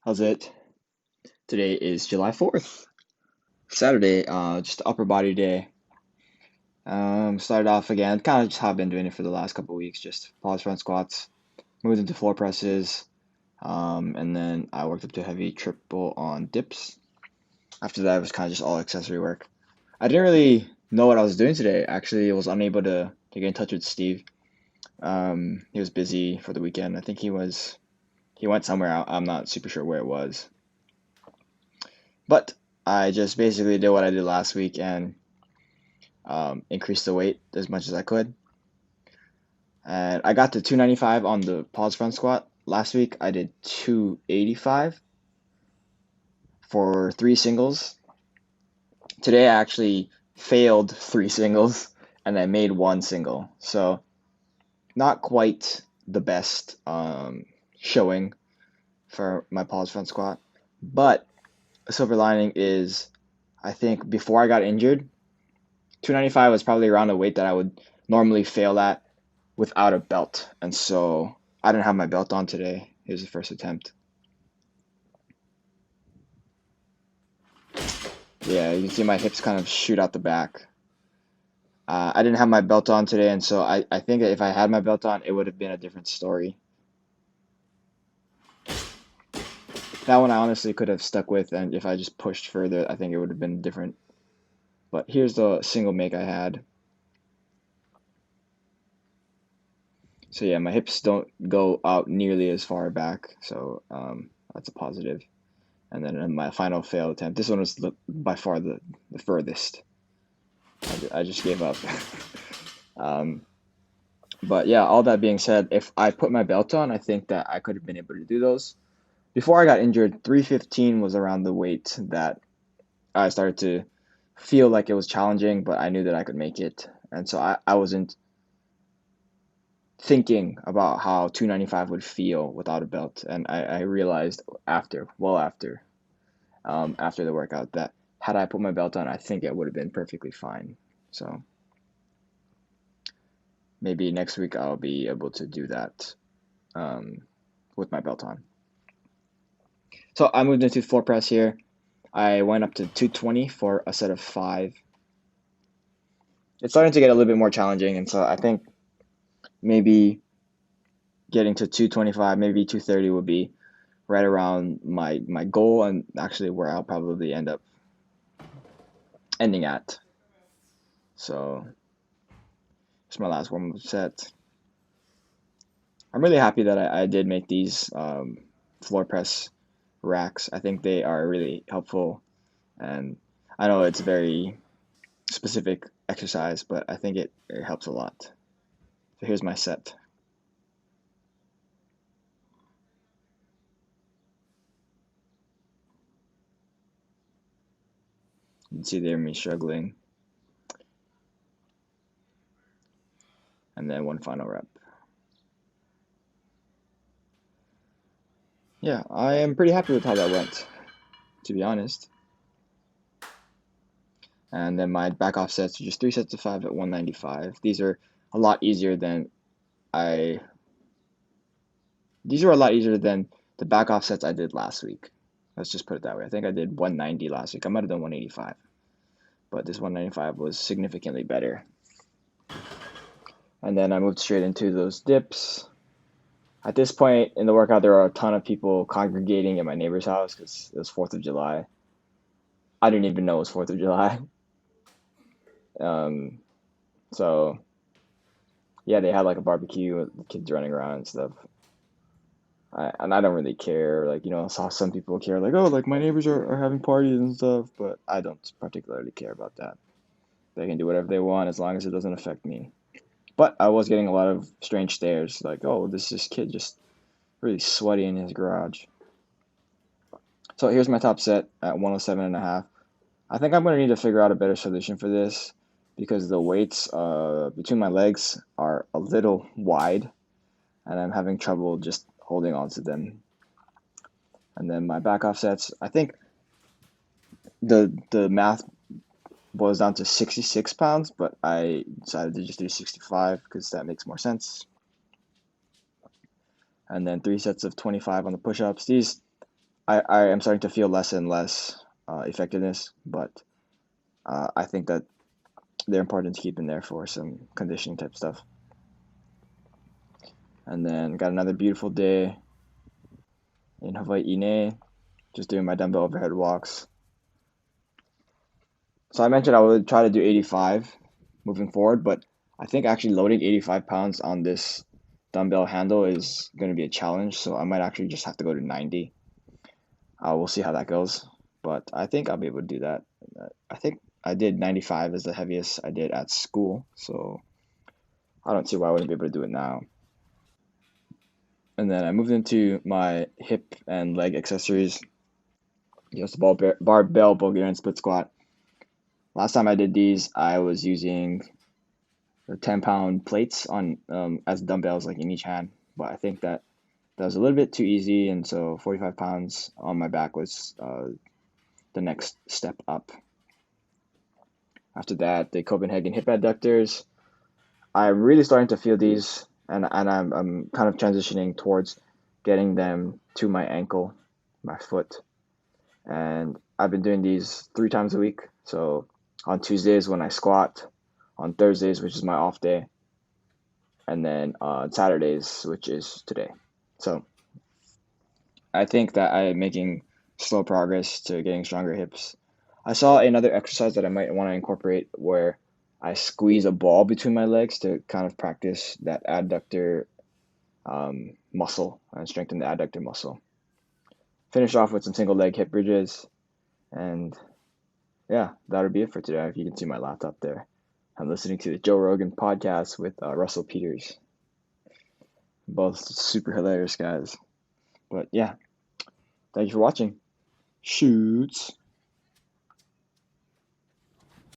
How's it? Today is July 4th, Saturday, just upper body day. Started off again, kind of just how I've been doing it for the last couple of weeks, just pause front squats, moved into floor presses, and then I worked up to heavy triple on dips. After that, it was kind of just all accessory work. I didn't really know what I was doing today. Actually, I was unable to get in touch with Steve. He was busy for the weekend. I think he went somewhere. I'm not super sure where it was. But I just basically did what I did last week and increased the weight as much as I could. And I got to 295 on the pause front squat. Last week I did 285 for three singles. Today I actually failed three singles and I made one single. So not quite the best showing for my pause front squat. But a silver lining is I think before I got injured, 295 was probably around a weight that I would normally fail at without a belt. And so I didn't have my belt on today. It was the first attempt. Yeah, you can see my hips kind of shoot out the back. I didn't have my belt on today, and so I think that if I had my belt on, it would have been a different story. That one I honestly could have stuck with, and if I just pushed further, I think it would have been different. But here's the single make I had. So yeah, my hips don't go out nearly as far back, so that's a positive. And then in my final fail attempt, this one was by far the furthest. I just gave up. um, but yeah, all that being said, if I put my belt on, I think that I could have been able to do those. Before I got injured, 315 was around the weight that I started to feel like it was challenging, but I knew that I could make it. And so I wasn't thinking about how 295 would feel without a belt. And I realized after the workout that had I put my belt on, I think it would have been perfectly fine. So maybe next week I'll be able to do that um, with my belt on. So I moved into floor press here. I went up to 220 for a set of five. It's starting to get a little bit more challenging, and so I think maybe getting to 225, maybe 230 would be right around my goal and actually where I'll probably end up ending at. So it's my last warm-up set. I'm really happy that I did make these floor press racks. I think they are really helpful, and I know it's a very specific exercise, but I think it helps a lot. So here's my set. You can see there me struggling, and then one final rep. Yeah, I am pretty happy with how that went, to be honest. And then my back off sets are just three sets of five at 195. A lot easier than I. These are a lot easier than the back off sets I did last week. Let's just put it that way. I think I did 190 last week. I might have done 185, but this 195 was significantly better. And then I moved straight into those dips. At this point in the workout, there are a ton of people congregating at my neighbor's house because it was 4th of July. I didn't even know it was 4th of July. Um, so yeah, they had like a barbecue with the kids running around and stuff. And I don't really care. Like, I saw some people care, like, oh, like my neighbors are having parties and stuff, but I don't particularly care about that. They can do whatever they want as long as it doesn't affect me. But I was getting a lot of strange stares, like, oh, this kid just really sweaty in his garage. So here's my top set at 107 and a half. I think I'm going to need to figure out a better solution for this because the weights between my legs are a little wide and I'm having trouble just holding on to them. And then my back offsets, I think the math boils down to 66 pounds, but I decided to just do 65 because that makes more sense. And then three sets of 25 on the push-ups. These I am starting to feel less and less effectiveness, but I think that they're important to keep in there for some conditioning type stuff. And then got another beautiful day in Hawaii, just doing my dumbbell overhead walks. So I mentioned I would try to do 85 moving forward, but I think actually loading 85 pounds on this dumbbell handle is going to be a challenge, so I might actually just have to go to 90. We'll see how that goes, but I think I'll be able to do that. I think I did 95 as the heaviest I did at school, so I don't see why I wouldn't be able to do it now. And then I moved into my hip and leg accessories. Just barbell Bulgarian split squat. Last time I did these, I was using the 10-pound plates on as dumbbells like in each hand, but I think that was a little bit too easy, and so 45 pounds on my back was the next step up. After that, the Copenhagen hip adductors. I'm really starting to feel these, and I'm kind of transitioning towards getting them to my ankle, my foot, and I've been doing these 3 times a week. So on Tuesdays when I squat, on Thursdays, which is my off day, and then on Saturdays, which is today. So I think that I am making slow progress to getting stronger hips. I saw another exercise that I might want to incorporate where I squeeze a ball between my legs to kind of practice that adductor muscle and strengthen the adductor muscle. Finish off with some single leg hip bridges, and yeah, that'll be it for today. If you can see my laptop there, I'm listening to the Joe Rogan podcast with Russell Peters. Both super hilarious guys. But yeah, thank you for watching. Shoots.